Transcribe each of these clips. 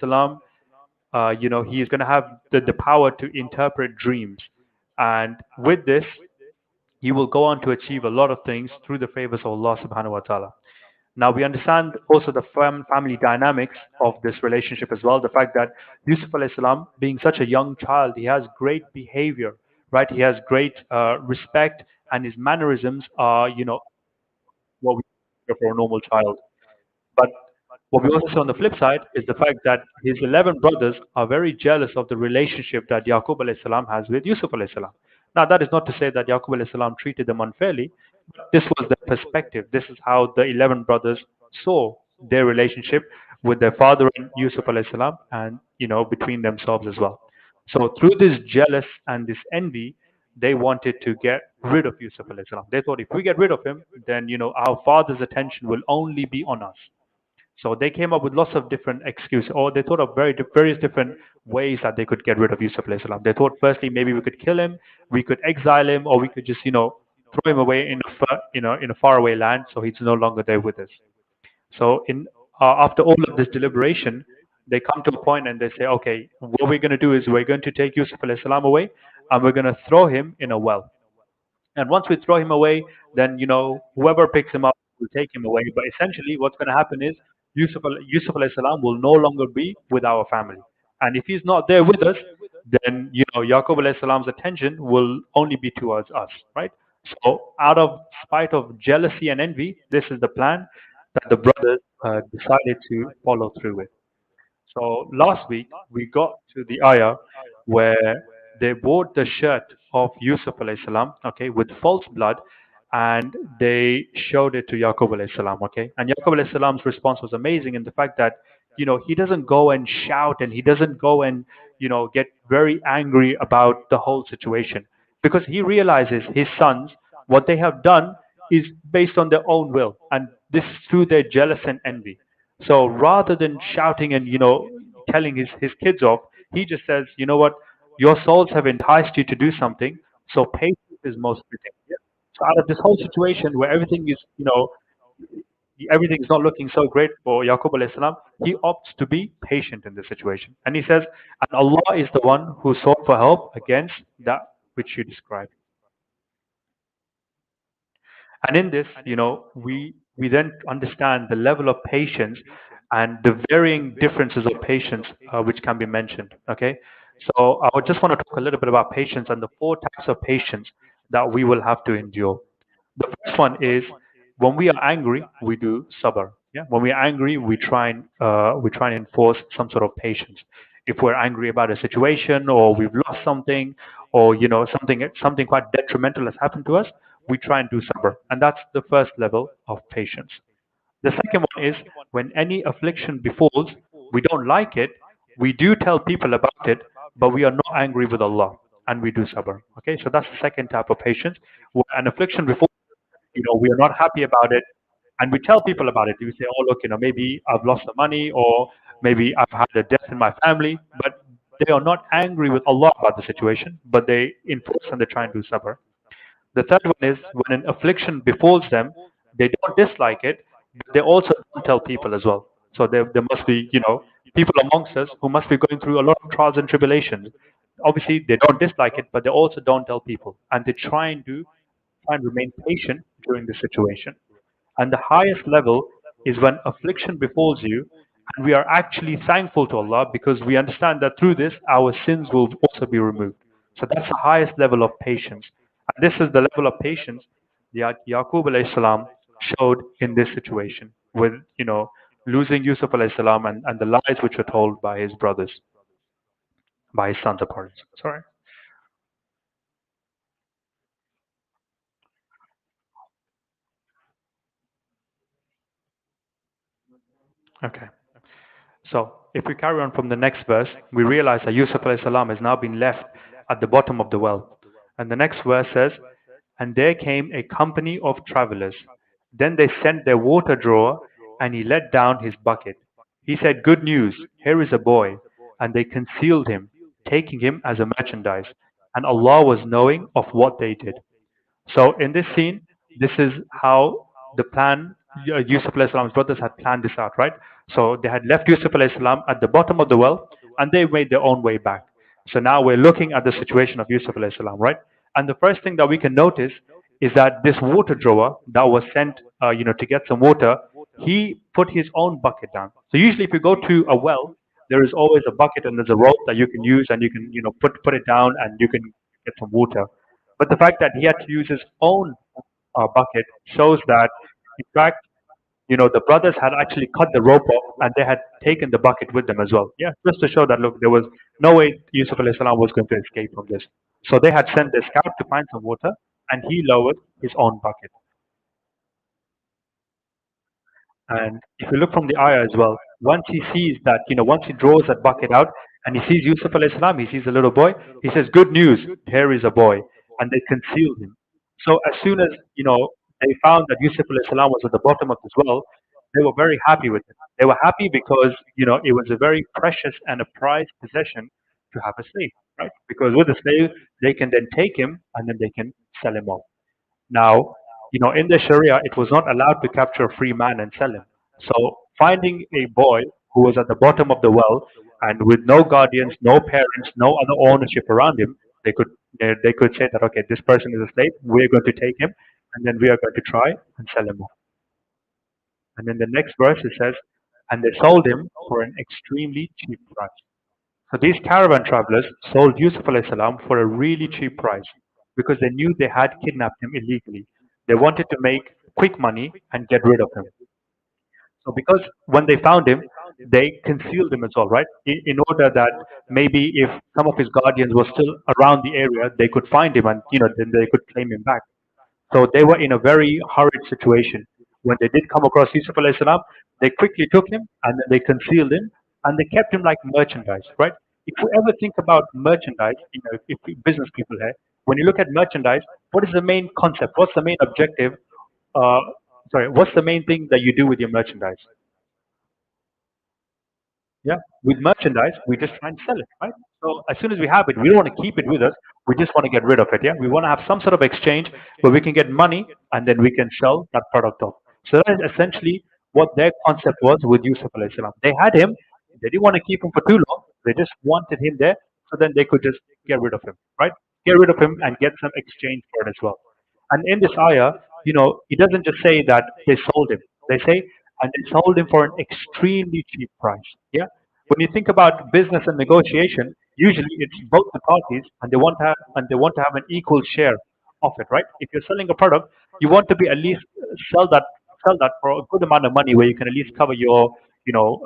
salam, he is going to have the power to interpret dreams. And with this, he will go on to achieve a lot of things through the favors of Allah subhanahu wa ta'ala. Now we understand also the family dynamics of this relationship as well. The fact that Yusuf alayhi salam, being such a young child, he has great behavior, right? He has great respect, and his mannerisms are, what we consider for a normal child. But what we also see on the flip side is the fact that his 11 brothers are very jealous of the relationship that Yaqub alayhi salam has with Yusuf alayhi salam. Now, that is not to say that Yaqub alayhi salam treated them unfairly, but this was their perspective. This is how the 11 brothers saw their relationship with their father and Yusuf alayhi salam, and, between themselves as well. So through this jealous and this envy, they wanted to get rid of Yusuf alayhi salam. They thought if we get rid of him, then, our father's attention will only be on us. So they came up with lots of different excuses, or they thought of various different ways that they could get rid of Yusuf alayhi salam. They thought firstly maybe we could kill him, we could exile him, or we could just throw him away in a faraway land, so he's no longer there with us. So after all of this deliberation, they come to a point and they say, okay, what we're going to do is we're going to take Yusuf alayhi salam away, and we're going to throw him in a well. And once we throw him away, then whoever picks him up will take him away. But essentially, what's going to happen is Yusuf alayhi salam will no longer be with our family. And if he's not there with us, then Yaqub alayhi salam's attention will only be towards us, right? So out of spite of jealousy and envy, this is the plan that the brothers decided to follow through with. So last week we got to the ayah where they bought the shirt of Yusuf alayhi salam, okay, with false blood, and they showed it to Yaqub alayhi salam, okay. And Yaqub alayhi salam's response was amazing in the fact that he doesn't go and shout, and he doesn't go and get very angry about the whole situation, because he realizes his sons, what they have done is based on their own will, and this is through their jealous and envy. So rather than shouting and telling his kids off, he just says, you know what, your souls have enticed you to do something, so patience is most fitting. Yeah. So out of this whole situation where everything is not looking so great for Yaqub alayhi salam, he opts to be patient in this situation. And he says, and Allah is the one who sought for help against that which you described. And in this, we then understand the level of patience and the varying differences of patience which can be mentioned. Okay, so I would just want to talk a little bit about patience and the four types of patience that we will have to endure. The first one is when we are angry, we do sabr. Yeah, when we are angry, we try and enforce some sort of patience. If we're angry about a situation, or we've lost something, or something quite detrimental has happened to us, we try and do sabr, and that's the first level of patience. The second one is when any affliction befalls, we don't like it, we do tell people about it, but we are not angry with Allah, and we do sabr. Okay, so that's the second type of patience. When an affliction befalls, we are not happy about it, and we tell people about it. We say, oh, look, maybe I've lost some money, or maybe I've had a death in my family, but they are not angry with Allah about the situation, but they enforce and they try and do sabr. The third one is when an affliction befalls them, they don't dislike it, but they also don't tell people as well. So there must be, people amongst us who must be going through a lot of trials and tribulations. Obviously, they don't dislike it, but they also don't tell people, and they try and remain patient during the situation. And the highest level is when affliction befalls you, and we are actually thankful to Allah because we understand that through this our sins will also be removed. So that's the highest level of patience. And this is the level of patience that Yaqub alayhi salam showed in this situation with, losing Yusuf alayhi salam, and the lies which were told by his brothers, by his sons, apart. Sorry. Okay. So if we carry on from the next verse, we realize that Yusuf alayhi salam has now been left at the bottom of the well. And the next verse says, and there came a company of travelers. Then they sent their water drawer, and he let down his bucket. He said, good news, here is a boy. And they concealed him, taking him as a merchandise. And Allah was knowing of what they did. So in this scene, this is how the plan, Yusuf alayhi salam's brothers had planned this out, right? So they had left Yusuf alayhi salam at the bottom of the well, and they made their own way back. So now we're looking at the situation of Yusuf alayhi salam, right? And the first thing that we can notice is that this water drawer that was sent, to get some water, he put his own bucket down. So usually, if you go to a well, there is always a bucket and there's a rope that you can use, and you can, put it down and you can get some water. But the fact that he had to use his own bucket shows that, in fact, the brothers had actually cut the rope off and they had taken the bucket with them as well. Yeah, just to show that, look, there was no way Yusuf alayhi salam was going to escape from this. So they had sent their scout to find some water, and he lowered his own bucket. And if you look from the ayah as well, once he sees that, once he draws that bucket out and he sees Yusuf alayhi salam, he sees a little boy, he says, "Good news, here is a boy." And they concealed him. So as soon as, they found that Yusuf alayhi salam was at the bottom of this well, they were very happy with it. They were happy because, it was a very precious and a prized possession to have a slave, right? Because with a slave, they can then take him and then they can sell him off. Now, in the Sharia, it was not allowed to capture a free man and sell him. So, finding a boy who was at the bottom of the well and with no guardians, no parents, no other ownership around him, they could they could say that, okay, this person is a slave. We're going to take him, and then we are going to try and sell him off. And then the next verse it says, and they sold him for an extremely cheap price. So these caravan travelers sold Yusuf alayhi salam for a really cheap price because they knew they had kidnapped him illegally. They wanted to make quick money and get rid of him. So because when they found him, they concealed him as well, right? In order that maybe if some of his guardians were still around the area, they could find him and then they could claim him back. So they were in a very hurried situation. When they did come across Yusuf alayhi salam, they quickly took him and then they concealed him and they kept him like merchandise, right? If you ever think about merchandise, if business people here, when you look at merchandise, what is the main concept? What's the main objective? Uh, what's the main thing that you do with your merchandise? Yeah, with merchandise, we just try and sell it, right? So as soon as we have it, we don't want to keep it with us. We just want to get rid of it. Yeah, we want to have some sort of exchange where we can get money and then we can sell that product off. So that is essentially what their concept was with Yusuf alayhi salam. They had him, they didn't want to keep him for too long. They just wanted him there, so then they could just get rid of him, right? Get rid of him and get some exchange for it as well. And in this ayah, it doesn't just say that they sold him. They say, and they sold him for an extremely cheap price. Yeah. When you think about business and negotiation, usually it's both the parties, and they want to have an equal share of it, right? If you're selling a product, you want to be at least sell that for a good amount of money, where you can at least cover your, you know,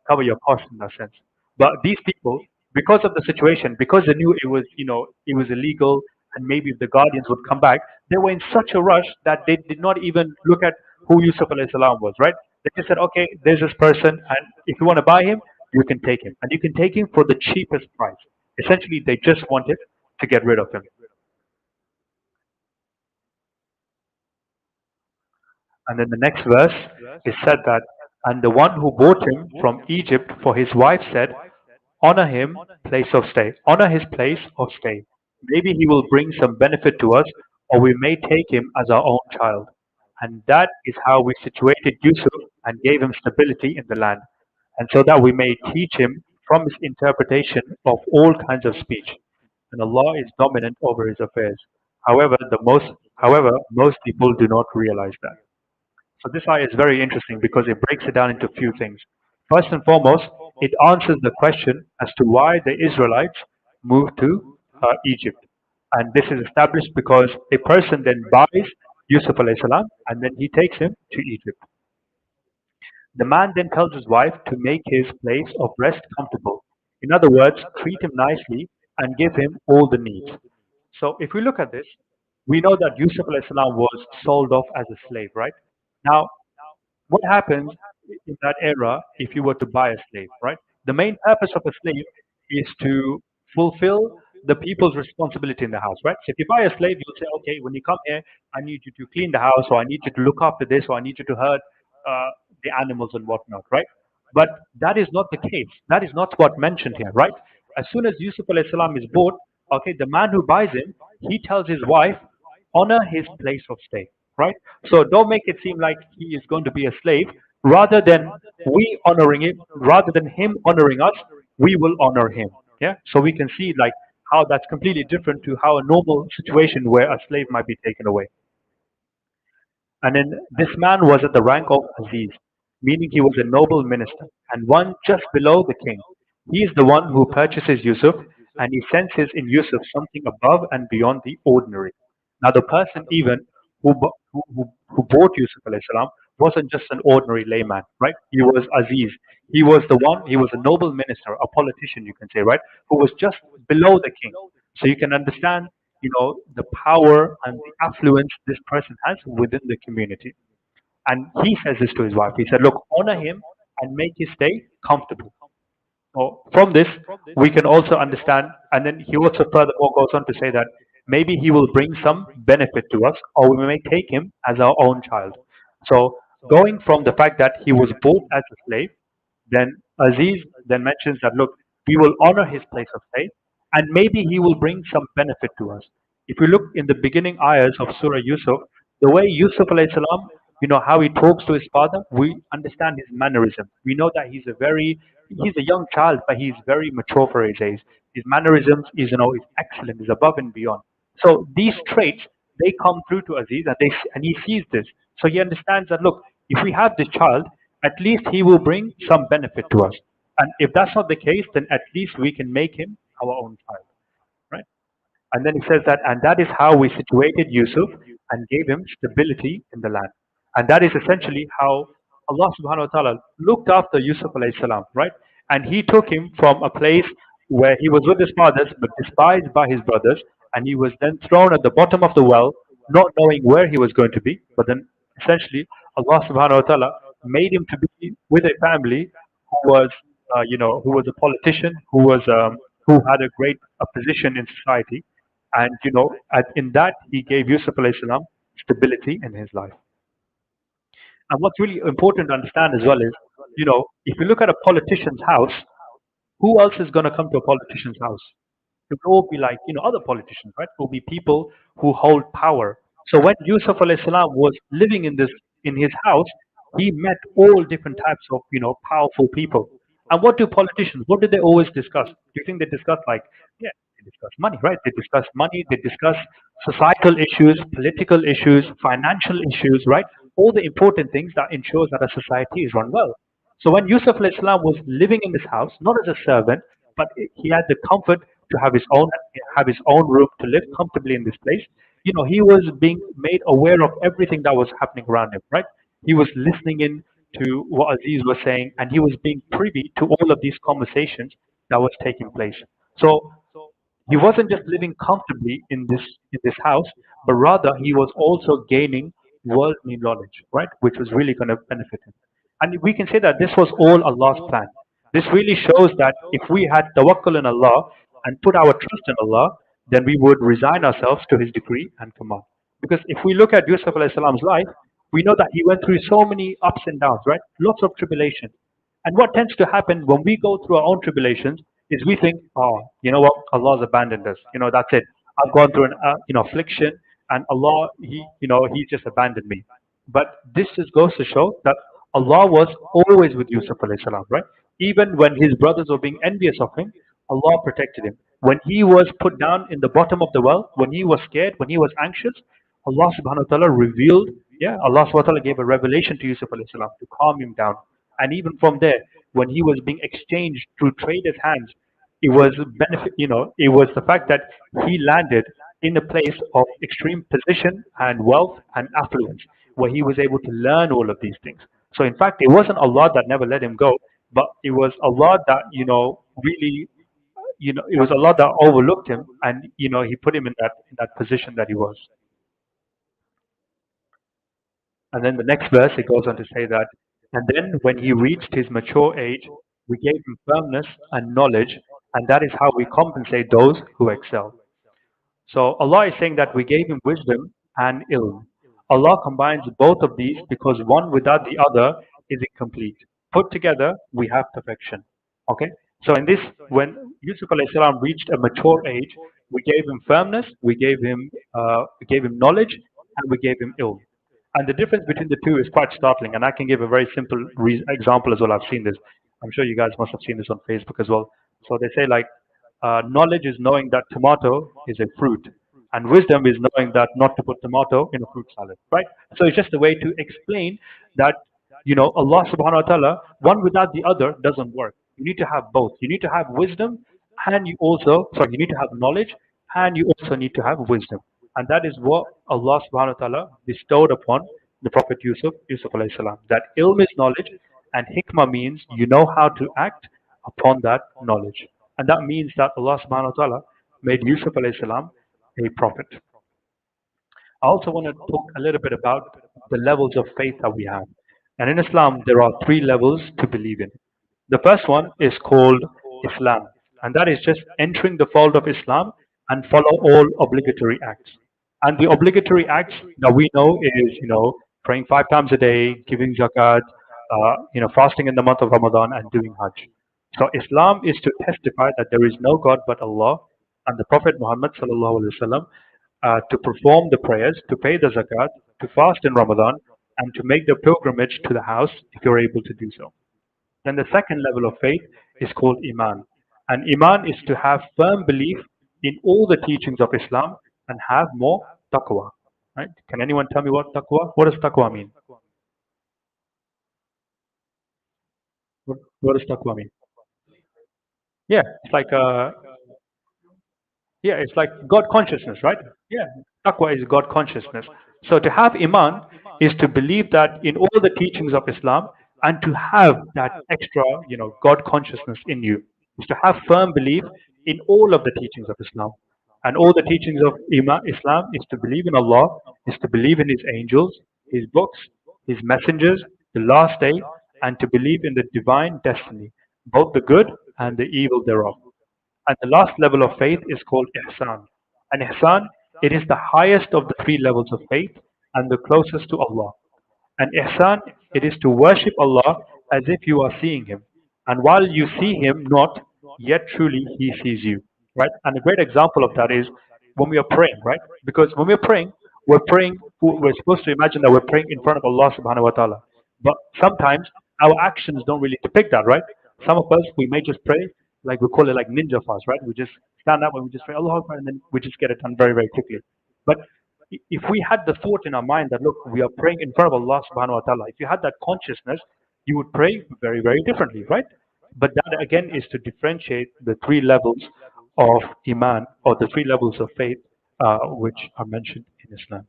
cover your costs in that sense. But these people, because of the situation, because they knew it was, it was illegal, and maybe if the guardians would come back, they were in such a rush that they did not even look at who Yusuf alayhi salam was, right? They just said, okay, there's this person, and if you want to buy him, you can take him. And you can take him for the cheapest price. Essentially, they just wanted to get rid of him. And then the next verse is said that, and the one who bought him from Egypt for his wife said, honor him, place of stay. Honor his place of stay. Maybe he will bring some benefit to us, or we may take him as our own child. And that is how we situated Yusuf and gave him stability in the land, and so that we may teach him from his interpretation of all kinds of speech. And Allah is dominant over his affairs. However, most people do not realize that. So this ayah is very interesting because it breaks it down into a few things. First and foremost, it answers the question as to why the Israelites moved to Egypt. And this is established because a person then buys Yusuf alayhi salam and then he takes him to Egypt. The man then tells his wife to make his place of rest comfortable. In other words, treat him nicely and give him all the needs. So if we look at this, we know that Yusuf alayhi salam was sold off as a slave, right? Now, what happens in that era if you were to buy a slave, right? The main purpose of a slave is to fulfill the people's responsibility in the house, right? So if you buy a slave, you'll say, okay, when you come here, I need you to clean the house, or I need you to look after this, or I need you to herd the animals and whatnot, right? But that is not the case. That is not what mentioned here, right? As soon as Yusuf alayhi salam is bought, okay, the man who buys him, he tells his wife, honor his place of stay, right? So don't make it seem like he is going to be a slave Rather than we honoring him, rather than him honoring us, we will honor him. Yeah. So we can see like how that's completely different to how a normal situation where a slave might be taken away. And then this man was at the rank of Aziz, meaning he was a noble minister, and one just below the king. He is the one who purchases Yusuf, and he senses in Yusuf something above and beyond the ordinary. Now, the person even who bought Yusuf alayhi salam wasn't just an ordinary layman, right? He was Aziz. He was the one, he was a noble minister, a politician, you can say, right? Who was just below the king. So you can understand, the power and the affluence this person has within the community. And he says this to his wife. He said, look, honor him and make his stay comfortable. So from this, we can also understand, and then he also furthermore goes on to say that maybe he will bring some benefit to us, or we may take him as our own child. So going from the fact that he was bought as a slave, then Aziz then mentions that, look, we will honor his place of stay, and maybe he will bring some benefit to us. If you look in the beginning ayahs of Surah Yusuf, the way Yusuf alayhi salam, how he talks to his father, we understand his mannerism. We know that he's a young child, but he's very mature for his age. His mannerisms is excellent, is above and beyond. So these traits, they come through to Aziz, and he sees this. So he understands that, look, if we have this child, at least he will bring some benefit to us. And if that's not the case, then at least we can make him our own child. Right? And then he says that, and that is how we situated Yusuf and gave him stability in the land. And that is essentially how Allah subhanahu wa ta'ala looked after Yusuf alayhi salam, right? And he took him from a place where he was with his fathers but despised by his brothers, and he was then thrown at the bottom of the well, not knowing where he was going to be. But then essentially Allah subhanahu wa ta'ala made him to be with a family who was a politician, who had a great position in society, and in that he gave Yusuf alayhi salam stability in his life. And what's really important to understand as well is, if you look at a politician's house, who else is going to come to a politician's house? It will all be like, other politicians, right? It will be people who hold power. So when Yusuf alayhi salam was living in his house, he met all different types of, powerful people. And what do politicians, what do they always discuss? Do you think they discuss like, yeah, they discuss money, right? They discuss money, they discuss societal issues, political issues, financial issues, right? All the important things that ensures that a society is run well. So when Yusuf alayhi salam was living in this house, not as a servant, but he had the comfort to have his own room to live comfortably in this place. He was being made aware of everything that was happening around him, right? He was listening in to what Aziz was saying, and he was being privy to all of these conversations that was taking place. So he wasn't just living comfortably in this house, but rather he was also gaining worldly knowledge, right? Which was really going to benefit him. And we can say that this was all Allah's plan. This really shows that if we had tawakkul in Allah and put our trust in Allah, then we would resign ourselves to His decree and command. Because if we look at Yusuf alayhi salam's life, we know that he went through so many ups and downs, right? Lots of tribulation. And what tends to happen when we go through our own tribulations is we think, oh, you know what, Allah's abandoned us. That's it. I've gone through an affliction, and Allah, He just abandoned me. But this just goes to show that Allah was always with Yusuf alayhi salam, right? Even when his brothers were being envious of him, Allah protected him. When he was put down in the bottom of the well, when he was scared, when he was anxious, Allah subhanahu wa ta'ala revealed, yeah, Allah subhanahu wa ta'ala gave a revelation to Yusuf alayhi salam to calm him down. And even from there, when he was being exchanged through traders' hands, it was benefit, it was the fact that he landed in a place of extreme position and wealth and affluence, where he was able to learn all of these things. So in fact, it wasn't Allah that never let him go, but it was Allah that, really, it was Allah that overlooked him, and, He put him in that position that he was. And then the next verse, it goes on to say that, and then when he reached his mature age, we gave him firmness and knowledge, and that is how we compensate those who excel. So Allah is saying that we gave him wisdom and ilm. Allah combines both of these because one without the other is incomplete. Put together, we have perfection. Okay? So in this, when Yusuf alayhi salam reached a mature age, we gave him firmness, we gave him knowledge, and we gave him ilm. And the difference between the two is quite startling. And I can give a very simple example as well. I've seen this. I'm sure you guys must have seen this on Facebook as well. So they say like, knowledge is knowing that tomato is a fruit, and wisdom is knowing that not to put tomato in a fruit salad, right? So it's just a way to explain that Allah Subhanahu wa Taala, one without the other doesn't work. You need to have both. You need to have wisdom, and you need to have knowledge, and you also need to have wisdom. And that is what Allah Subhanahu wa Taala bestowed upon the Prophet Yusuf alayhi salam. That ilm is knowledge, and hikmah means you know how to act upon that knowledge. And that means that Allah subhanahu wa ta'ala made Yusuf alayhi salam a prophet. I also want to talk a little bit about the levels of faith that we have. And in Islam, there are three levels to believe in. The first one is called Islam, and that is just entering the fold of Islam and follow all obligatory acts. And the obligatory acts that we know is, praying 5 times a day, giving zakat, fasting in the month of Ramadan, and doing Hajj. So Islam is to testify that there is no God but Allah and the Prophet Muhammad sallallahu alaihi wasallam, to perform the prayers, to pay the zakat, to fast in Ramadan, and to make the pilgrimage to the house if you're able to do so. Then the second level of faith is called Iman. And Iman is to have firm belief in all the teachings of Islam and have more taqwa. Right? Can anyone tell me what taqwa? What does taqwa mean? What does taqwa mean? Yeah, it's like yeah, it's like God consciousness, right? Yeah, taqwa is God consciousness. So to have iman is to believe that in all the teachings of Islam and to have that extra, God consciousness in you. Is to have firm belief in all of the teachings of Islam. And all the teachings of Islam is to believe in Allah, is to believe in His angels, His books, His messengers, the last day, and to believe in the divine destiny, both the good and the evil thereof. And the last level of faith is called ihsan. And ihsan, it is the highest of the three levels of faith and the closest to Allah. And ihsan, it is to worship Allah as if you are seeing Him. And while you see Him not, yet truly He sees you. Right? And a great example of that is when we are praying, right? Because when we're supposed to imagine that we're praying in front of Allah subhanahu wa ta'ala. But sometimes our actions don't really depict that, right? Some of us, we may just pray, like we call it like ninja fast, right? We just stand up and we just pray Allah Akbar, and then we just get it done very, very quickly. But if we had the thought in our mind that, look, we are praying in front of Allah subhanahu wa ta'ala, if you had that consciousness, you would pray very, very differently, right? But that again is to differentiate the three levels of Iman or the three levels of faith, which are mentioned in Islam.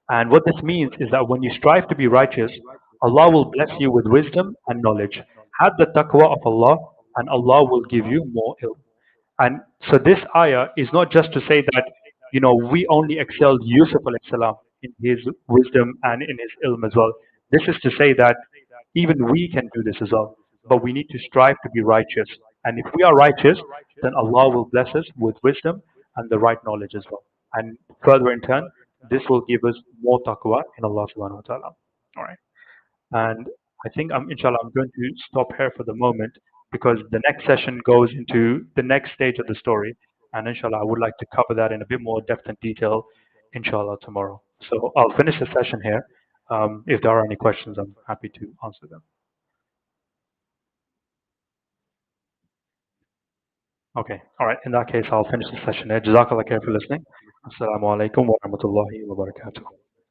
And what this means is that when you strive to be righteous, Allah will bless you with wisdom and knowledge. Have the taqwa of Allah, and Allah will give you more ilm. And so this ayah is not just to say that, we only excelled Yusuf alayhi salam in his wisdom and in his ilm as well. This is to say that even we can do this as well. But we need to strive to be righteous. And if we are righteous, then Allah will bless us with wisdom and the right knowledge as well. And further in turn, this will give us more taqwa in Allah subhanahu wa ta'ala. All right. And I think inshallah, I'm going to stop here for the moment because the next session goes into the next stage of the story. And inshallah, I would like to cover that in a bit more depth and detail, inshallah, tomorrow. So I'll finish the session here. If there are any questions, I'm happy to answer them. Okay. All right. In that case, I'll finish the session here. Jazakallah khair for listening. Assalamu alaikum wa rahmatullahi wa barakatuh.